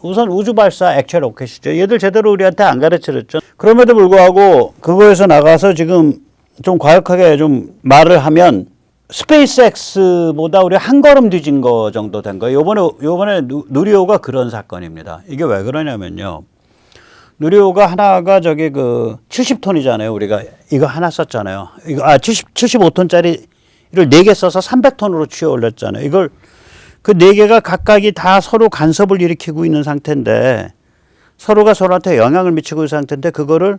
우선 우주발사 액체 로켓이죠. 얘들 제대로 우리한테 안 가르쳐줬죠. 그럼에도 불구하고 그거에서 나가서 지금 좀 과격하게 좀 말을 하면 스페이스X보다 우리 한 걸음 뒤진 거 정도 된 거예요. 요번에 누리호가 그런 사건입니다. 이게 왜 그러냐면요. 누리호가 하나가 저기 그 70톤이잖아요. 우리가 이거 하나 썼잖아요. 이거 75톤짜리를 4개 써서 300톤으로 취해 올렸잖아요. 이걸 그 4개가 각각이 다 서로 간섭을 일으키고 있는 상태인데 서로가 서로한테 영향을 미치고 있는 상태인데 그거를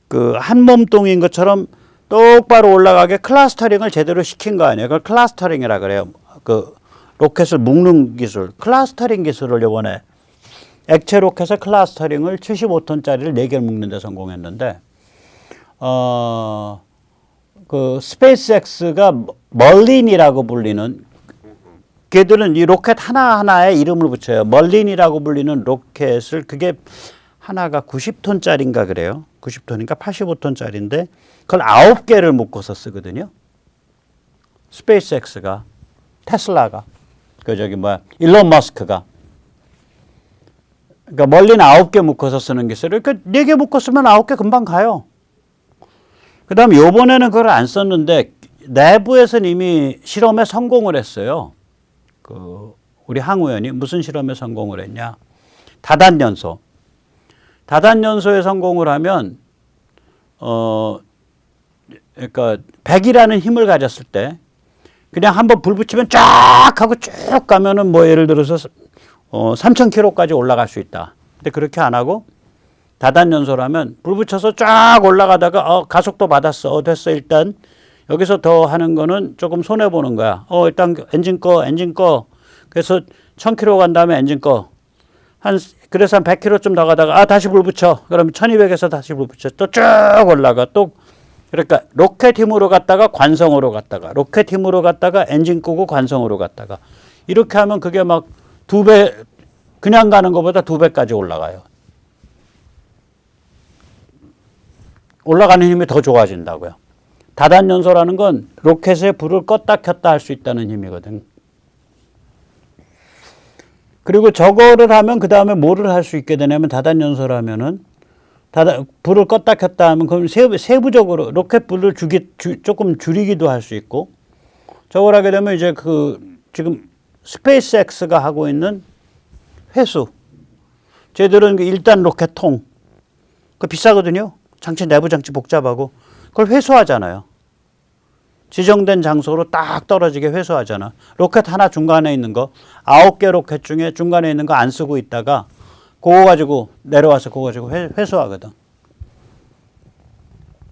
그 한 몸뚱이인 것처럼 똑바로 올라가게 클러스터링을 제대로 시킨 거 아니에요. 그걸 클러스터링이라 그래요. 그 로켓을 묶는 기술, 클러스터링 기술을 이번에 액체 로켓의 클러스터링을 75톤짜리를 4개를 묶는 데 성공했는데 그 스페이스X가 멀린이라고 불리는 걔들은 이 로켓 하나하나에 이름을 붙여요. 멀린이라고 불리는 로켓을 그게 하나가 90톤짜리인가 그래요. 90톤인가 85톤짜리인데 그걸 9개를 묶어서 쓰거든요. 스페이스X가, 테슬라가, 일론 머스크가. 그러니까 멀린 9개 묶어서 쓰는 기술을 그 4개 묶어 쓰면 9개 금방 가요. 그 다음에 요번에는 그걸 안 썼는데 내부에서는 이미 실험에 성공을 했어요. 우리 항우연이 무슨 실험에 성공을 했냐. 다단연소. 다단연소에 성공을 하면, 그러니까 100이라는 힘을 가졌을 때 그냥 한번 불 붙이면 쫙 하고 쭉 가면은 뭐 예를 들어서 3,000km까지 올라갈 수 있다. 근데 그렇게 안 하고 다단연소라면 불 붙여서 쫙 올라가다가 가속도 받았어. 됐어. 일단 여기서 더 하는 거는 조금 손해보는 거야. 일단 엔진 꺼. 그래서 1,000km 간 다음에 엔진 꺼. 그래서 한 100km쯤 더 가다가, 다시 불 붙여. 그러면 1200에서 다시 불 붙여. 또 쭉 올라가. 그러니까 로켓 힘으로 갔다가 관성으로 갔다가, 로켓 힘으로 갔다가 엔진 끄고 관성으로 갔다가. 이렇게 하면 그게 막 2배, 그냥 가는 것보다 2배까지 올라가요. 올라가는 힘이 더 좋아진다고요. 다단연소라는 건 로켓의 불을 껐다 켰다 할 수 있다는 힘이거든. 그리고 저거를 하면 그 다음에 뭐를 할 수 있게 되냐면 다단연소라면은 불을 껐다 켰다 하면 그럼 세부적으로 로켓 불을 조금 줄이기도 할 수 있고 저걸 하게 되면 이제 지금 스페이스X가 하고 있는 회수. 쟤들은 1단 로켓통. 그거 비싸거든요. 내부 장치 복잡하고. 그걸 회수하잖아요. 지정된 장소로 딱 떨어지게 회수하잖아. 로켓 하나 중간에 있는 거 9개 로켓 중에 중간에 있는 거 안 쓰고 있다가 그거 가지고 내려와서 그거 가지고 회수하거든.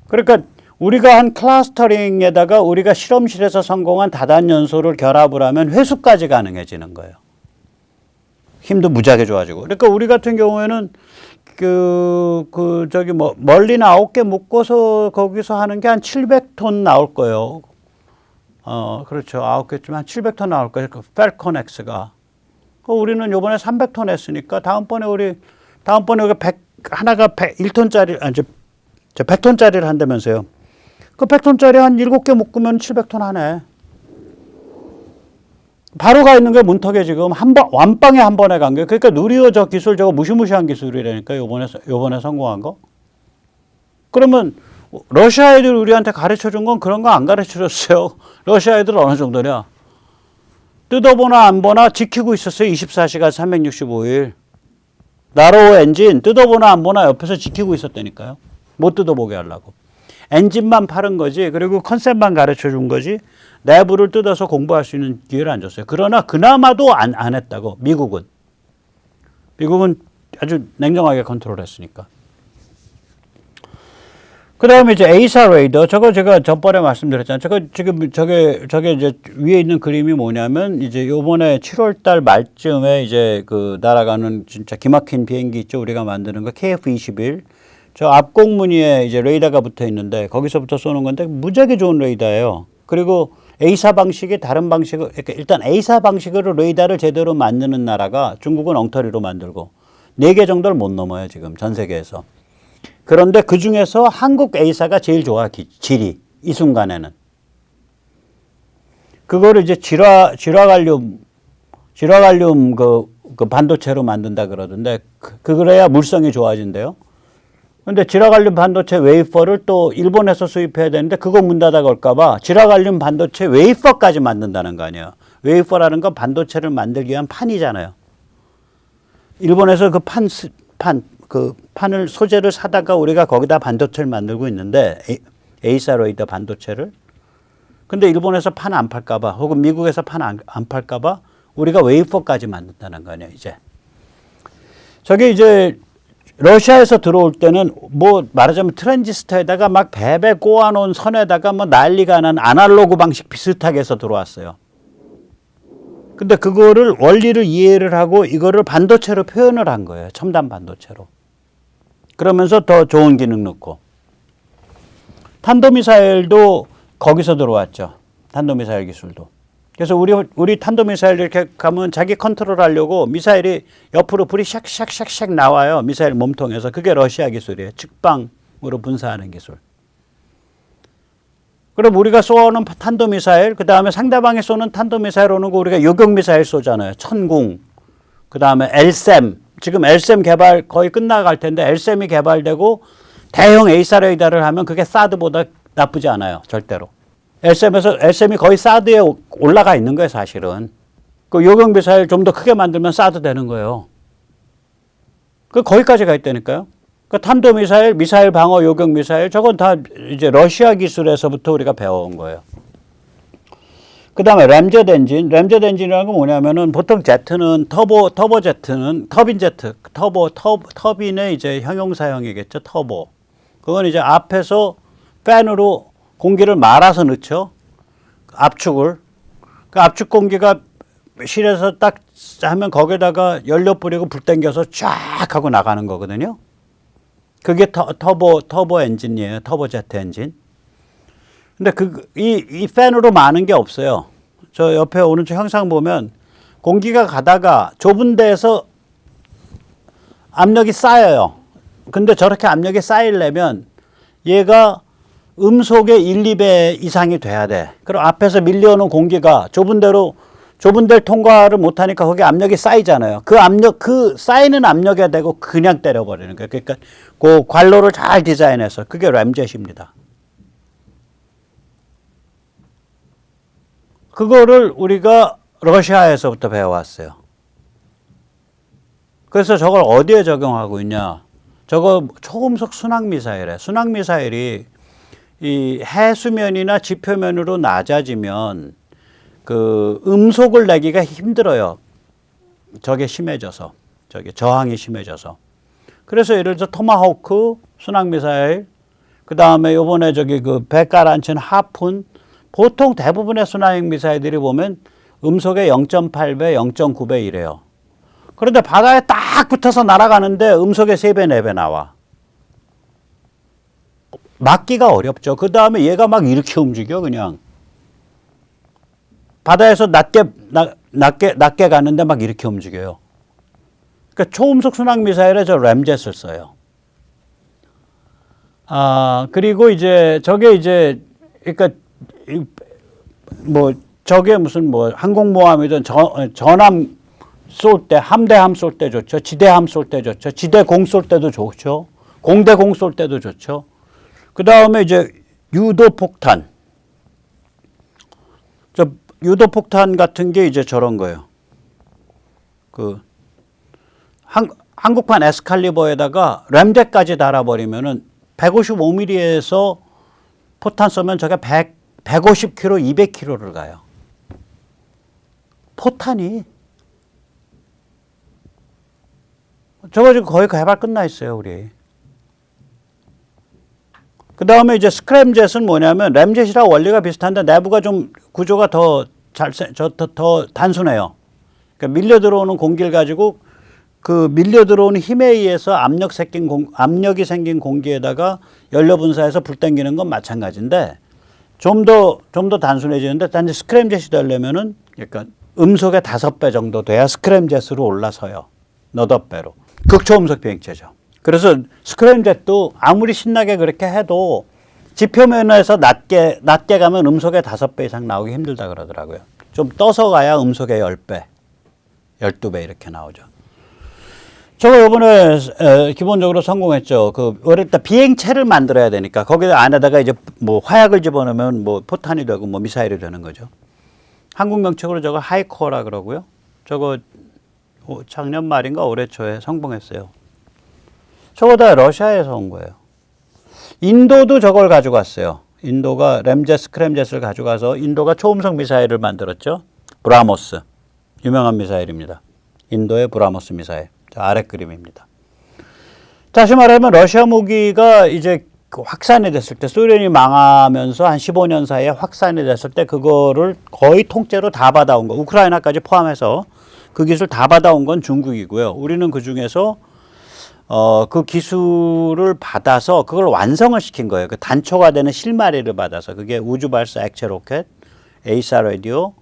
그러니까 우리가 한 클러스터링에다가 우리가 실험실에서 성공한 다단연소를 결합을 하면 회수까지 가능해지는 거예요. 힘도 무지하게 좋아지고. 그러니까 우리 같은 경우에는 멀린 9개 묶어서 거기서 하는 게 한 700톤 나올 거예요. 그렇죠. 9개쯤 한 700톤 나올 거예요. 펠컨 X가. 우리는 요번에 300톤 했으니까 다음번에 우리 하나가 1톤짜리, 100톤짜리를 한다면서요. 그 100톤짜리 한 7개 묶으면 700톤 하네. 바로 가 있는 게 문턱에 지금 완빵에 한 번에 간 거예요. 그러니까 누리호 저 기술 저거 무시무시한 기술이라니까 요번에 성공한 거. 그러면 러시아 애들 우리한테 가르쳐 준 건 그런 거 안 가르쳐 줬어요. 러시아 애들 어느 정도냐. 뜯어보나 안 보나 지키고 있었어요. 24시간 365일. 나로호 엔진 뜯어보나 안 보나 옆에서 지키고 있었다니까요. 못 뜯어보게 하려고. 엔진만 파는 거지. 그리고 컨셉만 가르쳐 준 거지. 내부를 뜯어서 공부할 수 있는 기회를 안 줬어요. 그러나 그나마도 안 했다고. 미국은 아주 냉정하게 컨트롤했으니까. 그 다음에 이제 에이사 레이더. 저거 제가 전번에 말씀드렸잖아요. 저게 이제 위에 있는 그림이 뭐냐면 이제 요번에 7월달 말쯤에 이제 날아가는 진짜 기막힌 비행기 있죠. 우리가 만드는 거 KF-21. 저 앞공무니에 이제 레이더가 붙어 있는데 거기서부터 쏘는 건데 무지하게 좋은 레이더예요. 그리고 A사 방식이 다른 방식을, 그러니까 일단 A사 방식으로 레이더를 제대로 만드는 나라가 중국은 엉터리로 만들고 4개 정도를 못 넘어요, 지금 전 세계에서. 그런데 그 중에서 한국 A사가 제일 좋아, 질이. 이 순간에는. 그거를 이제 질화갈륨 그 반도체로 만든다 그러던데 그래야 물성이 좋아진대요. 근데 지라갈륨 반도체 웨이퍼를 또 일본에서 수입해야 되는데 그거 문 닫아 걸까봐 지라갈륨 반도체 웨이퍼까지 만든다는 거 아니에요. 웨이퍼라는 건 반도체를 만들기 위한 판이잖아요. 일본에서 그 판을 소재를 사다가 우리가 거기다 반도체를 만들고 있는데 에이사로이드 반도체를. 근데 일본에서 판 안 팔까봐 혹은 미국에서 판 안 팔까봐 우리가 웨이퍼까지 만든다는 거 아니에요. 이제 저게 이제 러시아에서 들어올 때는 뭐 말하자면 트랜지스터에다가 막 배배 꼬아놓은 선에다가 뭐 난리가 난 아날로그 방식 비슷하게 해서 들어왔어요. 근데 그거를 원리를 이해를 하고 이거를 반도체로 표현을 한 거예요. 첨단 반도체로. 그러면서 더 좋은 기능 넣고. 탄도미사일도 거기서 들어왔죠. 탄도미사일 기술도. 그래서 우리 탄도미사일 이렇게 가면 자기 컨트롤 하려고 미사일이 옆으로 불이 샥샥샥샥 나와요. 미사일 몸통에서. 그게 러시아 기술이에요. 측방으로 분사하는 기술. 그럼 우리가 쏘는 탄도미사일, 그 다음에 상대방이 쏘는 탄도미사일 오는 거 우리가 요격미사일 쏘잖아요. 천궁, 그 다음에 엘셈. 지금 엘셈 개발 거의 끝나갈 텐데 엘셈이 개발되고 대형 에이사레이더를 하면 그게 사드보다 나쁘지 않아요. 절대로. 엘셈이 거의 사드에 올라가 있는 거예요. 사실은. 그 요격미사일 좀 더 크게 만들면 사드 되는 거예요. 그 거기까지 가 있다니까요. 그 탄도미사일, 미사일 방어 요격미사일 저건 다 이제 러시아 기술에서부터 우리가 배워온 거예요. 그 다음에 램젯 엔진. 램젯 엔진이라는 건 뭐냐면은 보통 제트는 터보 제트는 터빈 제트, 터빈의 이제 형용사형이겠죠. 터보. 그건 이제 앞에서 팬으로 공기를 말아서 넣죠. 압축을. 그 압축 공기가 실에서 딱 하면 거기다가 연료 뿌리고 불 땡겨서 쫙 하고 나가는 거거든요. 그게 터보 엔진이에요. 터보 제트 엔진. 근데 이 팬으로 마는 게 없어요. 저 옆에 오른쪽 형상 보면 공기가 가다가 좁은 데에서 압력이 쌓여요. 근데 저렇게 압력이 쌓이려면 얘가 음속의 1, 2배 이상이 돼야 돼. 그럼 앞에서 밀려오는 공기가 좁은 데를 통과를 못하니까 거기 압력이 쌓이잖아요. 그 쌓이는 압력에 대고 그냥 때려버리는 거예요. 그러니까 그 관로를 잘 디자인해서 그게 램젯입니다. 그거를 우리가 러시아에서부터 배워왔어요. 그래서 저걸 어디에 적용하고 있냐. 저거 초음속 순항미사일에. 순항미사일이 이 해수면이나 지표면으로 낮아지면 그 음속을 내기가 힘들어요. 저게 심해져서. 저게 저항이 심해져서. 그래서 예를 들어서 토마호크 순항미사일, 그 다음에 요번에 저기 그 배 깔아앉힌 하푼, 보통 대부분의 순항미사일들이 보면 음속의 0.8배, 0.9배 이래요. 그런데 바다에 딱 붙어서 날아가는데 음속의 3배, 4배 나와. 막기가 어렵죠. 그 다음에 얘가 막 이렇게 움직여, 그냥. 바다에서 낮게 가는데 막 이렇게 움직여요. 그러니까 초음속 순항미사일에 저 램젯을 써요. 그리고 이제 저게 이제, 그러니까 뭐 저게 무슨 뭐 항공모함이든 전함 쏠 때, 함대함 쏠 때 좋죠. 지대함 쏠 때 좋죠. 지대공 쏠 때도 좋죠. 공대공 쏠 때도 좋죠. 그 다음에 이제 유도폭탄. 저 유도폭탄 같은 게 이제 저런 거예요. 그 한국판 에스칼리버에다가 램젯까지 달아버리면은 155mm에서 포탄 쏘면 저게 150km, 200km를 가요. 포탄이. 저거 지금 거의 개발 끝나 있어요, 우리. 그 다음에 이제 스크램젯은 뭐냐면 램젯이랑 원리가 비슷한데 내부가 좀 구조가 더 단순해요. 그러니까 밀려 들어오는 공기를 가지고 그 밀려 들어오는 힘에 의해서 압력이 생긴 공기에다가 연료 분사해서 불 땡기는 건 마찬가지인데 좀 더 단순해지는데 단지 스크램젯이 되려면은 그러니까 음속의 5배 정도 돼야 스크램젯으로 올라서요. 너댓 배로. 극초음속 비행체죠. 그래서 스크램젯도 아무리 신나게 그렇게 해도 지표면에서 낮게 가면 음속의 5배 이상 나오기 힘들다 그러더라고요. 좀 떠서 가야 음속의 10배. 12배 이렇게 나오죠. 저거 이번에 기본적으로 성공했죠. 그 어렵다 비행체를 만들어야 되니까 거기 안에다가 이제 뭐 화약을 집어넣으면 뭐 포탄이 되고 뭐 미사일이 되는 거죠. 한국 명칭으로 저거 하이코어라 그러고요. 저거 작년 말인가 올해 초에 성공했어요. 저거 다 러시아에서 온 거예요. 인도도 저걸 가지고 왔어요. 인도가 램젯, 스크램젯을 가져가서 인도가 초음속 미사일을 만들었죠. 브라모스. 유명한 미사일입니다. 인도의 브라모스 미사일. 저 아래 그림입니다. 다시 말하면 러시아 무기가 이제 확산이 됐을 때 소련이 망하면서 한 15년 사이에 확산이 됐을 때 그거를 거의 통째로 다 받아온 거. 우크라이나까지 포함해서 그 기술 다 받아온 건 중국이고요. 우리는 그 중에서 그 기술을 받아서 그걸 완성을 시킨 거예요. 그 단초가 되는 실마리를 받아서 그게 우주발사 액체 로켓, 에이사 라디오,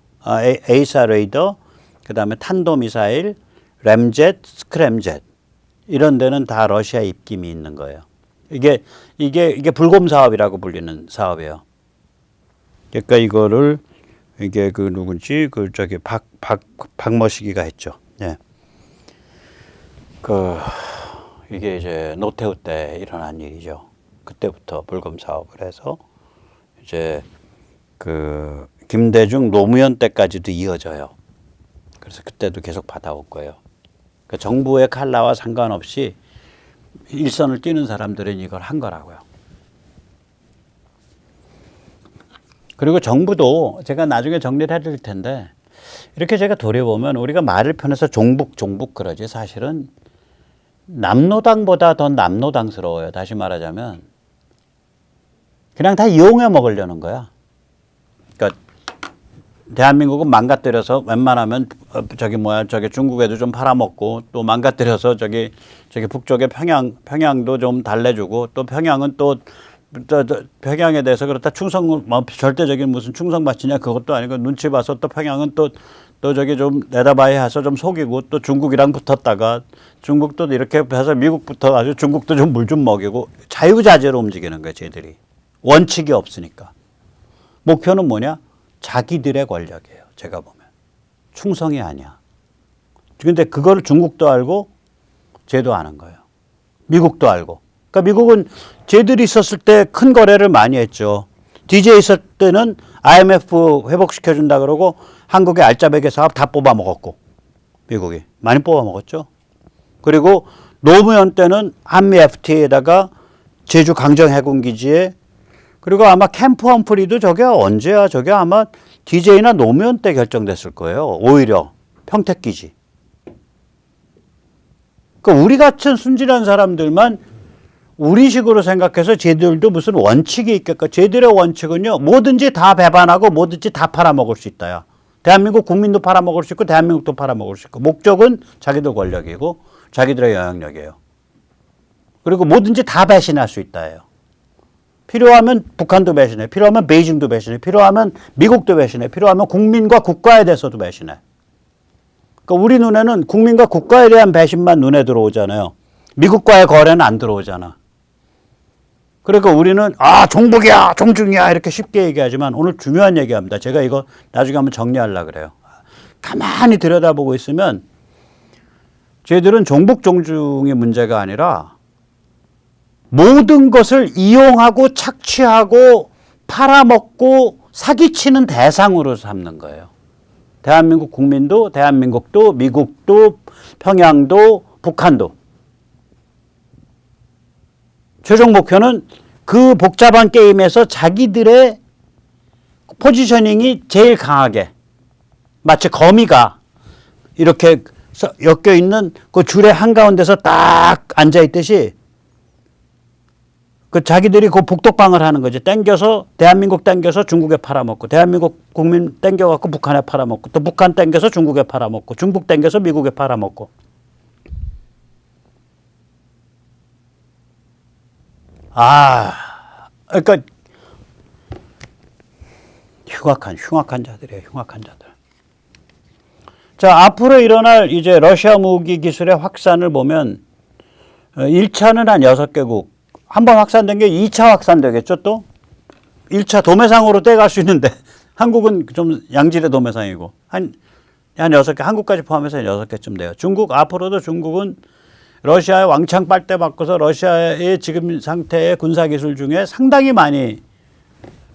에이사 레이더, 그 다음에 탄도미사일, 램젯, 스크램젯 이런 데는 다 러시아 입김이 있는 거예요. 이게 불곰 사업이라고 불리는 사업이에요. 그러니까 이거를 이게 그 누군지 그 저기 박머시기가 했죠. 예. 이게 이제 노태우 때 일어난 일이죠. 그때부터 불금 사업을 해서 이제 그 김대중 노무현 때까지도 이어져요. 그래서 그때도 계속 받아올 거예요. 그러니까 정부의 칼라와 상관없이 일선을 뛰는 사람들은 이걸 한 거라고요. 그리고 정부도 제가 나중에 정리를 해드릴 텐데 이렇게 제가 돌아보면 우리가 말을 편해서 종북 그러지 사실은 남로당보다 더 남로당스러워요. 다시 말하자면 그냥 다 이용해 먹으려는 거야. 그러니까 대한민국은 망가뜨려서 웬만하면 저기 중국에도 좀 팔아먹고 또 망가뜨려서 저기 북쪽에 평양도 좀 달래주고 또 평양은 또 평양에 대해서 그렇다 뭐 절대적인 무슨 충성 바치냐 그것도 아니고 눈치 봐서 또 평양은 또 저기 좀 내다봐야 해서 좀 속이고 또 중국이랑 붙었다가 중국도 이렇게 해서 미국부터 아주 중국도 좀 물 좀 먹이고 자유자재로 움직이는 거예요. 쟤들이. 원칙이 없으니까. 목표는 뭐냐? 자기들의 권력이에요. 제가 보면. 충성이 아니야. 근데 그거를 중국도 알고 쟤도 아는 거예요. 미국도 알고. 그러니까 미국은 쟤들이 있었을 때 큰 거래를 많이 했죠. DJ 있을 때는 IMF 회복시켜준다 그러고 한국의 알짜배기 사업 다 뽑아먹었고 미국이 많이 뽑아먹었죠. 그리고 노무현 때는 한미 FTA에다가 제주 강정해군기지에 그리고 아마 캠프 험프리도 저게 언제야? 저게 아마 DJ나 노무현 때 결정됐을 거예요. 오히려 평택기지. 그러니까 우리 같은 순진한 사람들만 우리식으로 생각해서 쟤들도 무슨 원칙이 있겠까? 쟤들의 원칙은요. 뭐든지 다 배반하고 뭐든지 다 팔아먹을 수 있다야. 대한민국 국민도 팔아먹을 수 있고 대한민국도 팔아먹을 수 있고 목적은 자기들 권력이고 자기들의 영향력이에요. 그리고 뭐든지 다 배신할 수 있다예요. 필요하면 북한도 배신해. 필요하면 베이징도 배신해. 필요하면 미국도 배신해. 필요하면 국민과 국가에 대해서도 배신해. 그러니까 우리 눈에는 국민과 국가에 대한 배신만 눈에 들어오잖아요. 미국과의 거래는 안 들어오잖아. 그러니까 우리는 종북이야, 종중이야 이렇게 쉽게 얘기하지만 오늘 중요한 얘기합니다. 제가 이거 나중에 한번 정리하려고 그래요. 가만히 들여다보고 있으면 쟤들은 종북 종중의 문제가 아니라 모든 것을 이용하고 착취하고 팔아먹고 사기치는 대상으로 삼는 거예요. 대한민국 국민도 대한민국도 미국도 평양도 북한도. 최종 목표는 그 복잡한 게임에서 자기들의 포지셔닝이 제일 강하게 마치 거미가 이렇게 엮여 있는 그 줄의 한가운데서 딱 앉아 있듯이 그 자기들이 그 복덕방을 하는 거지. 땡겨서 대한민국 땡겨서 중국에 팔아먹고 대한민국 국민 땡겨갖고 북한에 팔아먹고 또 북한 땡겨서 중국에 팔아먹고 중국 땡겨서 미국에 팔아먹고. 그러니까 흉악한 자들이에요. 흉악한 자들. 자, 앞으로 일어날 이제 러시아 무기 기술의 확산을 보면 1차는 한 6개국. 한 번 확산된 게 2차 확산되겠죠, 또? 1차 도매상으로 떼갈 수 있는데 한국은 좀 양질의 도매상이고 한 한 6개, 한국까지 포함해서 6개쯤 돼요. 중국, 앞으로도 중국은 러시아의 왕창 빨대 맞고서 러시아의 지금 상태의 군사기술 중에 상당히 많이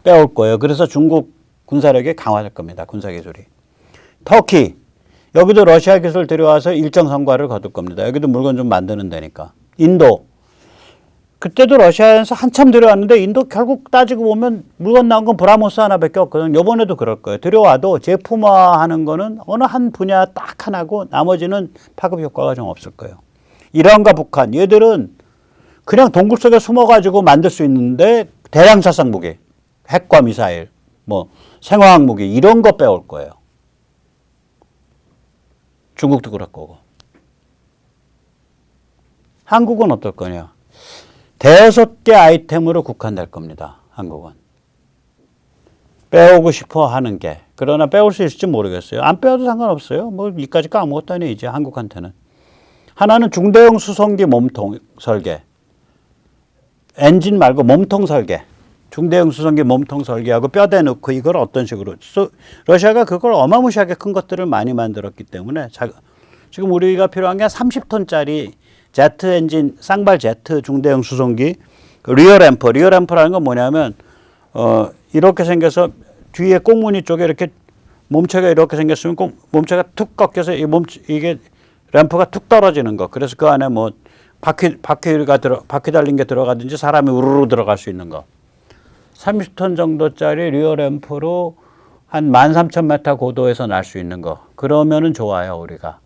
빼올 거예요. 그래서 중국 군사력이 강화될 겁니다. 군사기술이. 터키, 여기도 러시아 기술 들여와서 일정 성과를 거둘 겁니다. 여기도 물건 좀 만드는 데니까. 인도, 그때도 러시아에서 한참 들여왔는데 인도 결국 따지고 보면 물건 나온 건 브라모스 하나밖에 없거든요. 이번에도 그럴 거예요. 들여와도 제품화하는 거는 어느 한 분야 딱 하나고 나머지는 파급 효과가 좀 없을 거예요. 이란과 북한, 얘들은 그냥 동굴 속에 숨어가지고 만들 수 있는데 대량殺傷 무기, 핵과 미사일, 뭐 생화학 무기 이런 거 빼올 거예요. 중국도 그럴 거고. 한국은 어떨 거냐? 5개 아이템으로 국한될 겁니다. 한국은. 빼오고 싶어 하는 게. 그러나 빼올 수 있을지 모르겠어요. 안 빼도 상관없어요. 뭐 이까짓 거 아무것도 아니에요. 이제 한국한테는. 하나는 중대형 수송기 몸통 설계. 엔진 말고 몸통 설계. 중대형 수송기 몸통 설계하고 뼈대 넣고 이걸 어떤 식으로. 러시아가 그걸 어마무시하게 큰 것들을 많이 만들었기 때문에 지금 우리가 필요한 게 30톤짜리 제트 엔진, 쌍발 제트 중대형 수송기, 리어램프. 리어램프라는 건 뭐냐면, 이렇게 생겨서 뒤에 꽁무니 쪽에 이렇게 몸체가 이렇게 생겼으면 몸체가 툭 꺾여서 이게 램프가 툭 떨어지는 거. 그래서 그 안에 뭐 바퀴 달린 게 들어가든지 사람이 우르르 들어갈 수 있는 거. 30톤 정도짜리 리어램프로 한 13,000m 고도에서 날 수 있는 거. 그러면은 좋아요, 우리가.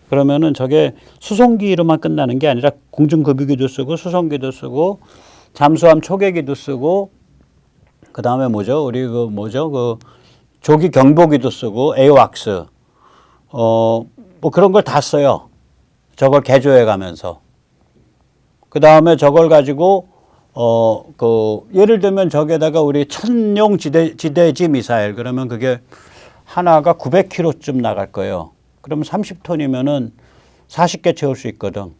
그러면은 저게 수송기로만 끝나는 게 아니라 공중급유기도 쓰고 수송기도 쓰고 잠수함 초계기도 쓰고 그다음에 그 조기 경보기도 쓰고 에어왁스 뭐 그런 걸 다 써요. 저걸 개조해 가면서. 그다음에 저걸 가지고 예를 들면 저게다가 우리 천용 지대지 미사일 그러면 그게 하나가 900km쯤 나갈 거예요. 그러면 30톤이면은 40개 채울 수 있거든.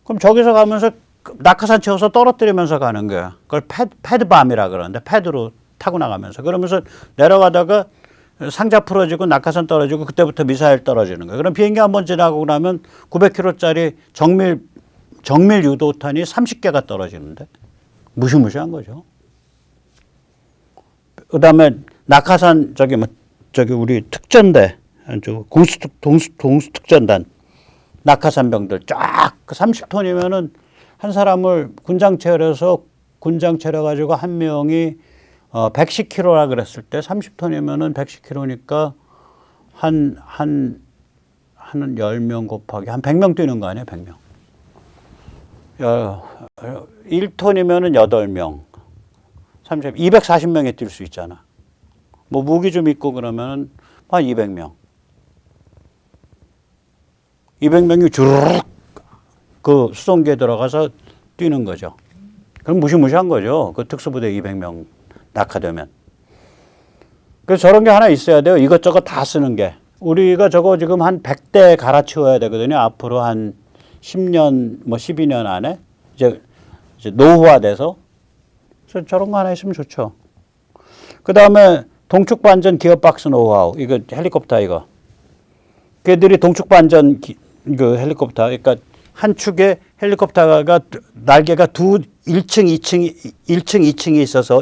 그럼 저기서 가면서 낙하산 채워서 떨어뜨리면서 가는 거야. 그걸 패드밤이라 그러는데 패드로 타고 나가면서. 그러면서 내려가다가 상자 풀어지고 낙하산 떨어지고 그때부터 미사일 떨어지는 거야. 그럼 비행기 한번 지나고 나면 900km짜리 정밀 유도탄이 30개가 떨어지는데 무시무시한 거죠. 그다음에 낙하산 저기 우리 특전대 동수특전단 낙하산병들 쫙 30톤이면은 한 사람을 군장 체열해서 가지고 한 명이 110kg라 그랬을 때 30톤이면은 110kg니까 한 10명 곱하기 한 100명 뛰는 거 아니에요? 100명. 1톤이면은 8명. 240명이 뛸 수 있잖아. 뭐 무기 좀 있고 그러면은 한 200명. 200명이 주르륵 그 수송기에 들어가서 뛰는 거죠. 그럼 무시무시한 거죠. 그 특수부대 200명 낙하되면. 그래서 저런 게 하나 있어야 돼요. 이것저것 다 쓰는 게. 우리가 저거 지금 한 100대 갈아치워야 되거든요. 앞으로 한 10년, 뭐 12년 안에. 이제 노후화돼서. 그래서 저런 거 하나 있으면 좋죠. 그 다음에 동축반전 기어박스 노하우. 이거 헬리콥터 이거. 걔들이 동축반전 그 헬리콥터. 그러니까 한 축에 헬리콥터가 날개가 1층, 2층이 있어서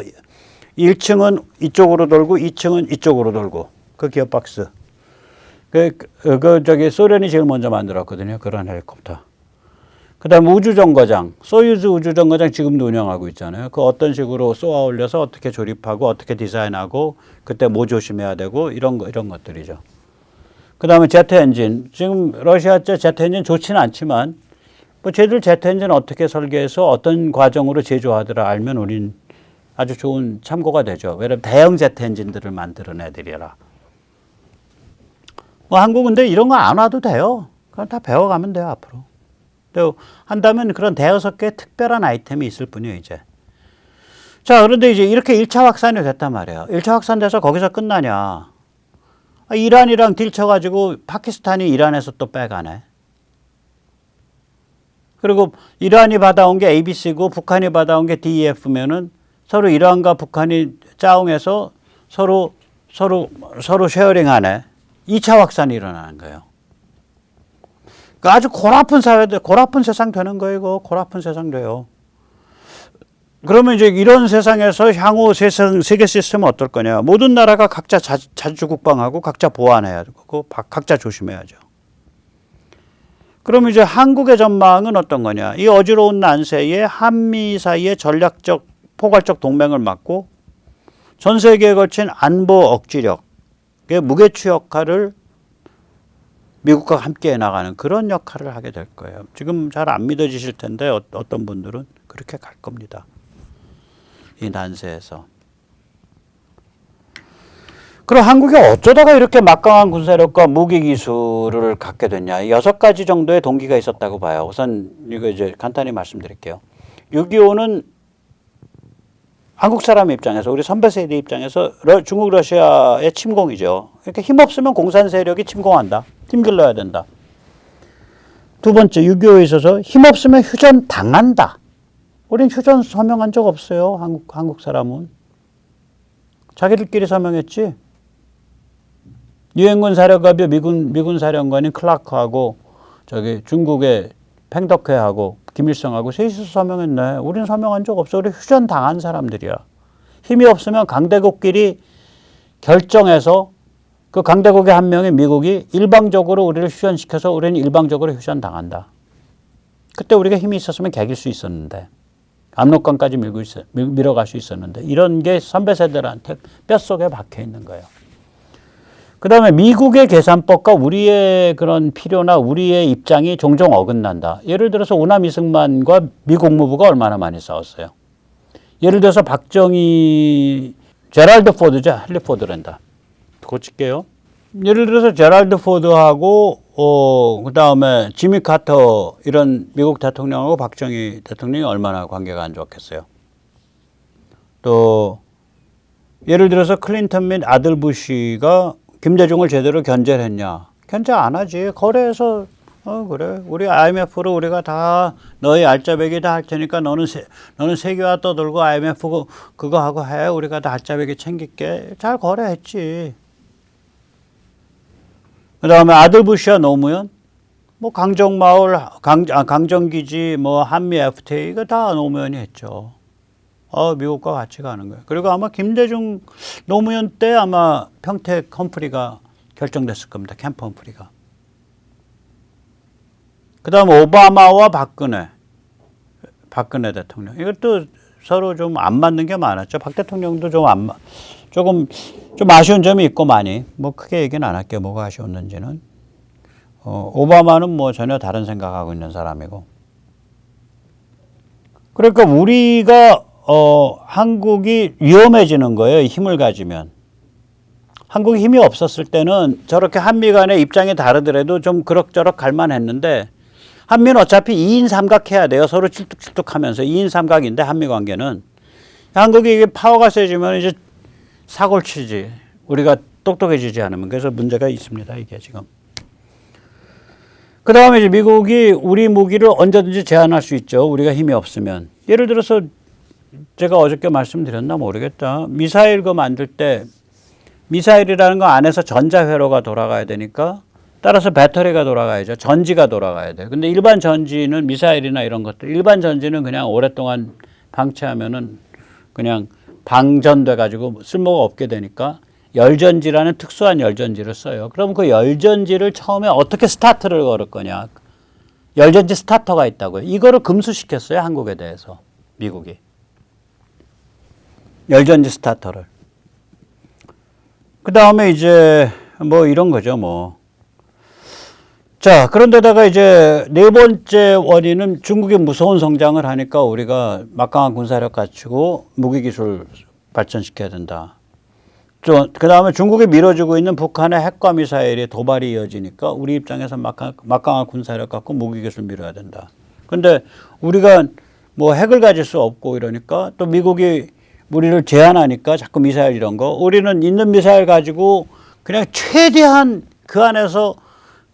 1층은 이쪽으로 돌고 2층은 이쪽으로 돌고 그 기어박스. 저기 소련이 제일 먼저 만들었거든요. 그런 헬리콥터. 그 다음에 우주정거장. 소유즈 우주정거장 지금도 운영하고 있잖아요. 그 어떤 식으로 쏘아 올려서 어떻게 조립하고 어떻게 디자인하고 그때 뭐 조심해야 되고 이런 것들이죠. 그 다음에 제트 엔진. 지금 러시아 제트 엔진 좋지는 않지만 뭐 쟤들 제트 엔진 어떻게 설계해서 어떤 과정으로 제조하더라 알면 우린 아주 좋은 참고가 되죠. 왜냐면 대형 제트 엔진들을 만드는 애들이라. 뭐 한국은 근데 이런 거 안 와도 돼요. 그냥 다 배워가면 돼요, 앞으로. 또 한다면 그런 대여섯 개의 특별한 아이템이 있을 뿐이에요, 이제. 자, 그런데 이제 이렇게 1차 확산이 됐단 말이에요. 1차 확산돼서 거기서 끝나냐. 이란이랑 딜쳐가지고 파키스탄이 이란에서 또 빼가네. 그리고 이란이 받아온 게 ABC고 북한이 받아온 게 DEF면은 서로 이란과 북한이 짜웅해서 서로 쉐어링하네. 2차 확산이 일어나는 거예요. 그러니까 아주 골아픈 사회들, 골아픈 세상 되는 거예요. 이거 골아픈 세상 돼요. 그러면 이제 이런 세상에서 향후 세계 시스템은 어떨 거냐. 모든 나라가 각자 자주국방하고 각자 보안해야 되고 각자 조심해야죠. 그럼 이제 한국의 전망은 어떤 거냐. 이 어지러운 난세에 한미 사이의 전략적 포괄적 동맹을 막고 전 세계에 걸친 안보 억지력의 무게추 역할을 미국과 함께 나가는 그런 역할을 하게 될 거예요. 지금 잘 안 믿어지실 텐데 어떤 분들은 그렇게 갈 겁니다. 이 난세에서. 그럼 한국이 어쩌다가 이렇게 막강한 군사력과 무기 기술을 갖게 됐냐. 6가지 정도의 동기가 있었다고 봐요. 우선 이거 이제 간단히 말씀드릴게요. 6.25는 한국 사람 입장에서 우리 선배 세대 입장에서 중국 러시아의 침공이죠. 그러니까 힘없으면 공산 세력이 침공한다. 힘길러야 된다. 두 번째 6.25에 있어서 힘없으면 휴전 당한다. 우린 휴전 서명한 적 없어요. 한국 사람은. 자기들끼리 서명했지. 유엔군 사령관이 미군 사령관인 클라크하고 중국의 팽덕회하고 김일성하고 셋이서 서명했네. 우린 서명한 적 없어. 우리 휴전 당한 사람들이야. 힘이 없으면 강대국끼리 결정해서 그 강대국의 한 명의 미국이 일방적으로 우리를 휴전시켜서 우리는 일방적으로 휴전 당한다. 그때 우리가 힘이 있었으면 개길 수 있었는데 압록강까지 밀어갈 수 있었는데 이런 게 선배 세대들한테 뼛속에 박혀 있는 거예요. 그 다음에 미국의 계산법과 우리의 그런 필요나 우리의 입장이 종종 어긋난다. 예를 들어서 오남 이승만과 미 국무부가 얼마나 많이 싸웠어요. 예를 들어서 박정희, 제랄드 포드죠. 헨리 포드란다. 고칠게요. 예를 들어서 제랄드 포드하고 그 다음에 지미 카터 이런 미국 대통령하고 박정희 대통령이 얼마나 관계가 안 좋겠어요. 또 예를 들어서 클린턴 및 아들 부시가 김대중을 제대로 견제를 했냐. 견제 안 하지. 거래해서 그래. 우리 IMF로 우리가 다 너희 알짜배기 다 할 테니까 너는 세계화 떠들고 IMF 그거 하고 해. 우리가 다 알짜배기 챙길게. 잘 거래했지. 그 다음에 아들 부시와 노무현, 뭐 강정마을, 강정기지, 뭐 한미 FTA 이거 다 노무현이 했죠. 미국과 같이 가는 거예요. 그리고 아마 김대중 노무현 때 아마 평택 험프리가 결정됐을 겁니다. 캠프 험프리가. 그 다음 오바마와 박근혜 대통령. 이것도 서로 좀 안 맞는 게 많았죠. 박 대통령도 조금 아쉬운 점이 있고 많이. 뭐 크게 얘기는 안 할게요. 뭐가 아쉬웠는지는. 오바마는 뭐 전혀 다른 생각하고 있는 사람이고. 그러니까 우리가 한국이 위험해지는 거예요. 힘을 가지면. 한국이 힘이 없었을 때는 저렇게 한미 간의 입장이 다르더라도 좀 그럭저럭 갈만했는데 한미는 어차피 2인 삼각 해야 돼요. 서로 칠뚝칠뚝하면서 2인 삼각인데 한미 관계는. 한국이 이게 파워가 세지면 이제 사고를 치지. 우리가 똑똑해지지 않으면. 그래서 문제가 있습니다. 이게 지금. 그 다음에 이제 미국이 우리 무기를 언제든지 제한할 수 있죠. 우리가 힘이 없으면. 예를 들어서 제가 어저께 말씀드렸나 모르겠다. 미사일 그 만들 때 미사일이라는 거 안에서 전자회로가 돌아가야 되니까 따라서 배터리가 돌아가야죠. 전지가 돌아가야 돼요. 근데 일반 전지는 미사일이나 이런 것들, 일반 전지는 그냥 오랫동안 방치하면은 그냥 방전돼 가지고 쓸모가 없게 되니까 열전지라는 특수한 열전지를 써요. 그럼 그 열전지를 처음에 어떻게 스타트를 걸을 거냐. 열전지 스타터가 있다고요. 이거를 금수시켰어요. 한국에 대해서. 미국이. 열전지 스타터를. 그 다음에 이제 뭐 이런 거죠. 뭐. 자, 그런데다가 이제 네 번째 원인은 중국이 무서운 성장을 하니까 우리가 막강한 군사력 갖추고 무기기술 발전시켜야 된다. 그 다음에 중국이 밀어주고 있는 북한의 핵과 미사일의 도발이 이어지니까 우리 입장에서 막강한 군사력 갖고 무기기술 밀어야 된다. 근데 우리가 뭐 핵을 가질 수 없고 이러니까 또 미국이 우리를 제한하니까 자꾸 미사일 이런 거. 우리는 있는 미사일 가지고 그냥 최대한 그 안에서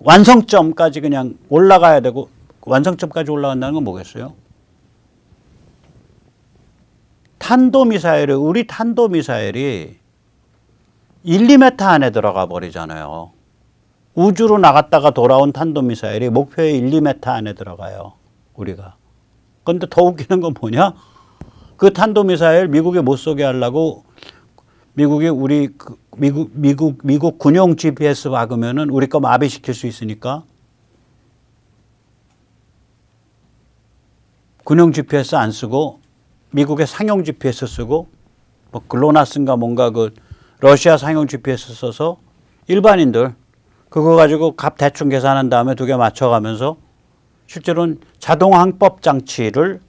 완성점까지 그냥 올라가야 되고, 완성점까지 올라간다는 건 뭐겠어요? 우리 탄도미사일이 1, 2m 안에 들어가 버리잖아요. 우주로 나갔다가 돌아온 탄도미사일이 목표의 1, 2m 안에 들어가요. 우리가. 그런데 더 웃기는 건 뭐냐? 그 탄도미사일 미국에 못 쏘게 하려고 미국이 우리 미국 군용 GPS 박으면은 우리 거 마비시킬 수 있으니까 군용 GPS 안 쓰고 미국의 상용 GPS 쓰고 뭐 글로나스인가 뭔가 그 러시아 상용 GPS 써서 일반인들 그거 가지고 값 대충 계산한 다음에 두 개 맞춰가면서 실제로는 자동 항법 장치를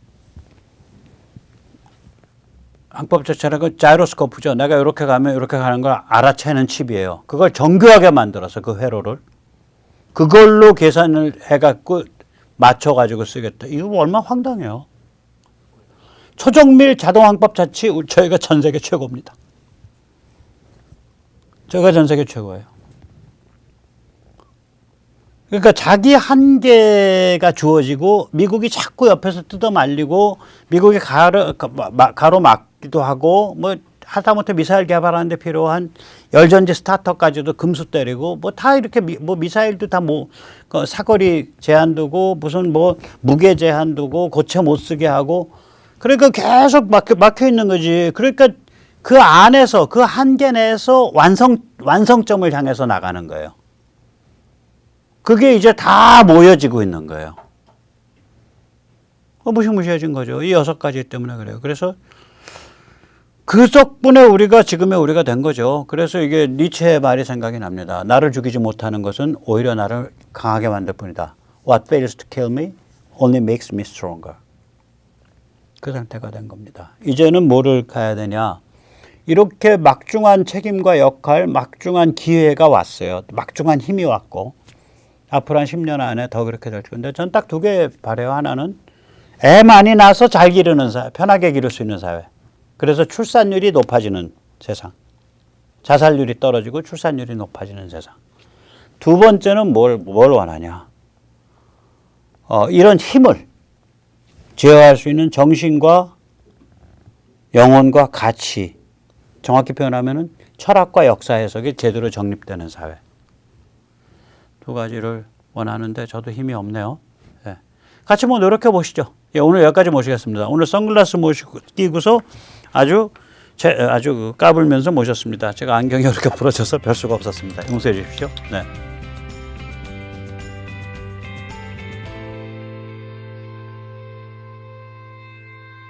항법 자체는 그 자이로스코프죠. 내가 이렇게 가면 이렇게 가는 걸 알아채는 칩이에요. 그걸 정교하게 만들어서 그 회로를 그걸로 계산을 해갖고 맞춰가지고 쓰겠다. 이거 얼마나 황당해요. 초정밀 자동 항법 자치 저희가 전 세계 최고입니다. 저희가 전 세계 최고예요. 그러니까 자기 한계가 주어지고 미국이 자꾸 옆에서 뜯어말리고 미국이 가로막기도 하고 뭐 하다못해 미사일 개발하는 데 필요한 열전지 스타터까지도 금수 때리고 뭐 다 이렇게 뭐 미사일도 다 뭐 사거리 제한 두고 무슨 뭐 무게 제한 두고 고체 못 쓰게 하고 그러니까 계속 막혀 있는 거지. 그러니까 그 안에서 그 한계 내에서 완성점을 향해서 나가는 거예요. 그게 이제 다 모여지고 있는 거예요. 무시무시해진 거죠. 이 6가지 때문에 그래요. 그래서 그 덕분에 우리가 지금의 우리가 된 거죠. 그래서 이게 니체의 말이 생각이 납니다. 나를 죽이지 못하는 것은 오히려 나를 강하게 만들 뿐이다. What fails to kill me only makes me stronger. 그 상태가 된 겁니다. 이제는 뭐를 가야 되냐. 이렇게 막중한 책임과 역할, 막중한 기회가 왔어요. 막중한 힘이 왔고 앞으로 한 10년 안에 더 그렇게 될 건데 전 딱 2개 바래요. 하나는 애 많이 낳아서 잘 기르는 사회, 편하게 기를 수 있는 사회. 그래서 출산율이 높아지는 세상. 자살률이 떨어지고 출산율이 높아지는 세상. 두 번째는 뭘 원하냐. 이런 힘을 제어할 수 있는 정신과 영혼과 가치. 정확히 표현하면은 철학과 역사 해석이 제대로 정립되는 사회. 2가지를 원하는데 저도 힘이 없네요. 예. 같이 뭐 노력해 보시죠. 예, 오늘 여기까지 모시겠습니다. 오늘 선글라스 끼고서 아주 까불면서 모셨습니다. 제가 안경이 이렇게 부러져서 별 수가 없었습니다. 용서해 주십시오. 네.